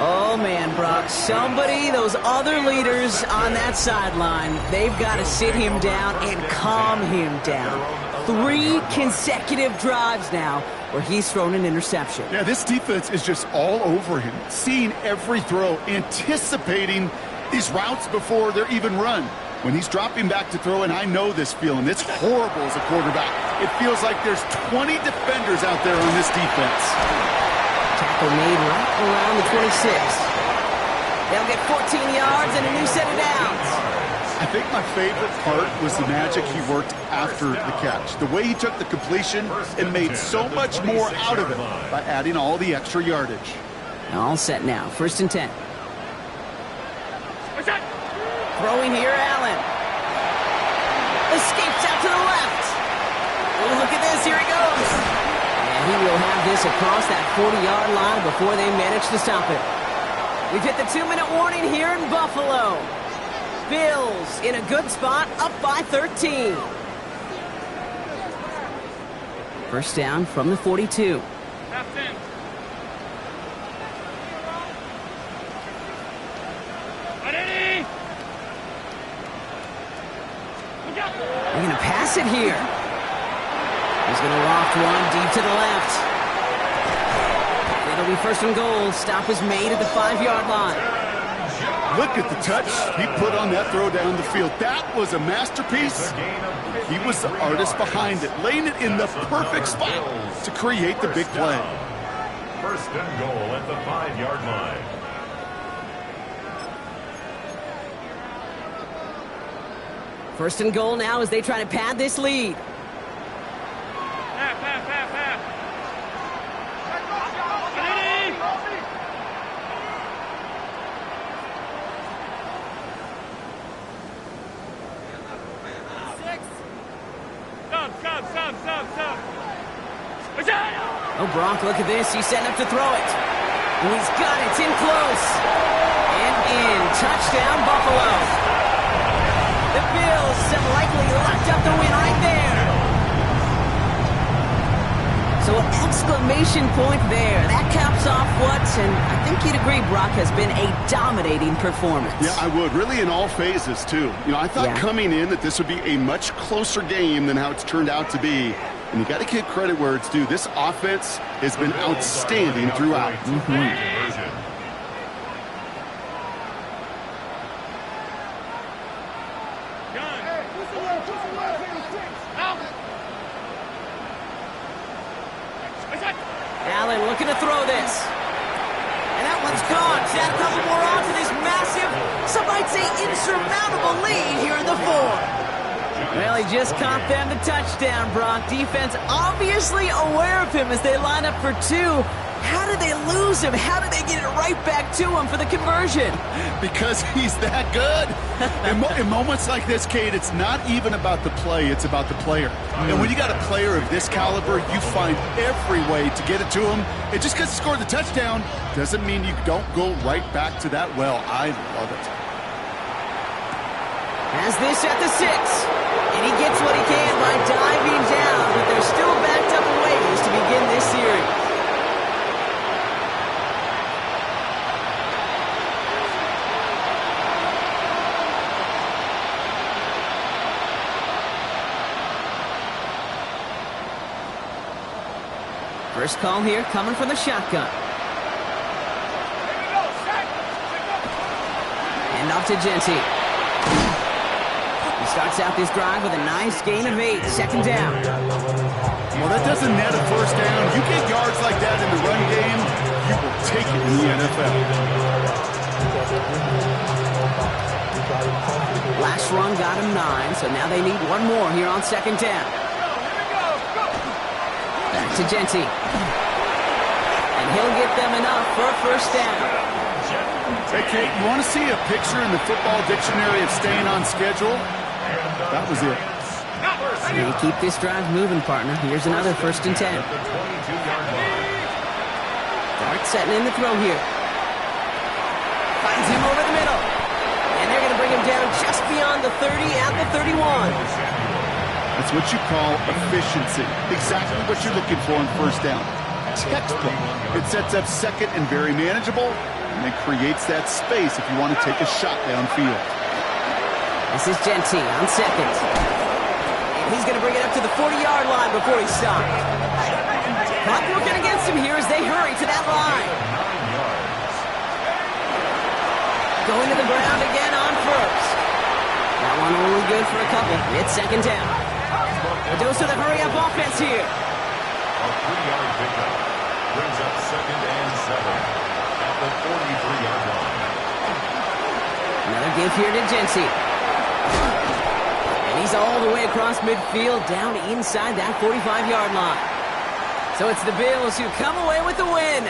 [SPEAKER 3] Oh, man, Brock, somebody, those other leaders on that sideline, they've got to sit him down and calm him down. 3 consecutive drives now where he's thrown an interception.
[SPEAKER 5] Yeah, this defense is just all over him, seeing every throw, anticipating these routes before they're even run. When he's dropping back to throw, and I know this feeling, it's horrible as a quarterback. It feels like there's 20 defenders out there on this defense.
[SPEAKER 3] Tackle made right around the 26. They'll get 14 yards and a new set of downs.
[SPEAKER 5] I think my favorite part was the magic he worked after the catch. The way he took the completion and made so much more out of it by adding all the extra yardage.
[SPEAKER 3] All set now. First and 10. Throwing here, Allen. Escapes out to the left. Oh, look at this. Here he goes. And he will have this across that 40-yard line before they manage to stop it. We've hit the 2-minute warning here in Buffalo. Bills in a good spot, up by 13. First down from the 42. They're going to pass it here. He's going to loft one deep to the left. It'll be first and goal. Stop is made at the 5-yard line.
[SPEAKER 5] Look at the touch he put on that throw down the field. That was a masterpiece. He was the artist behind it, laying it in the perfect spot to create the big play.
[SPEAKER 4] First and goal at the 5-yard line.
[SPEAKER 3] First and goal now as they try to pad this lead. Oh, Brock, look at this. He's setting up to throw it. And he's got it. It's in close. And in. Touchdown, Buffalo. The Bills have likely locked up the win right there. So So an exclamation point there. That caps off what, and I think you'd agree, Brock, has been a dominating performance.
[SPEAKER 5] Yeah, I would. Really in all phases, too. You know, I thought coming in that this would be a much closer game than how it's turned out to be. And you got to give credit where it's due. This offense has been outstanding throughout.
[SPEAKER 3] Allen looking to throw this. And that one's gone. He's had a couple more on to this massive, some might say insurmountable lead here in the fourth. Well, he just caught them the touchdown, Brock. Defense obviously aware of him as they line up for two. How did they lose him? How did they get it right back to him for the conversion?
[SPEAKER 5] Because he's that good. In moments like this, Kate, it's not even about the play, it's about the player. And when you got a player of this caliber, you find every way to get it to him. And just because he scored the touchdown doesn't mean you don't go right back to that well. I love it.
[SPEAKER 3] Has this at the 6. And he gets what he can by diving down, but they're still backed up a ways to begin this series. First call here coming from the shotgun. And off to Genty. He starts out this drive with a nice gain of 8. Second down.
[SPEAKER 5] Well, that doesn't net a first down. You get yards like that in the run game, you will take it in the NFL.
[SPEAKER 3] Last run got him 9, so now they need one more here on second down. Back to Genty. And he'll get them enough for a first down.
[SPEAKER 5] Hey, Kate, you want to see a picture in the football dictionary of staying on schedule? That was it.
[SPEAKER 3] They keep this drive moving, partner. Here's another first and 10. Dart setting in the throw here. Finds him over the middle. And they're going to bring him down just beyond the 30 at the 31.
[SPEAKER 5] That's what you call efficiency. Exactly what you're looking for on first down. Textbook. It sets up second and very manageable, and it creates that space if you want to take a shot downfield.
[SPEAKER 3] This is Genty on second. And he's going to bring it up to the 40-yard line before he stops. Clock working against him here as they hurry to that line. Going to the ground again on first. That one only good for a couple. It's second down. A dose of the hurry-up offense here.
[SPEAKER 4] A 3-yard pickup brings up second and 7 at the 43-yard line.
[SPEAKER 3] Another give here to Genty. And he's all the way across midfield down inside that 45-yard line. So it's the Bills who come away with the win.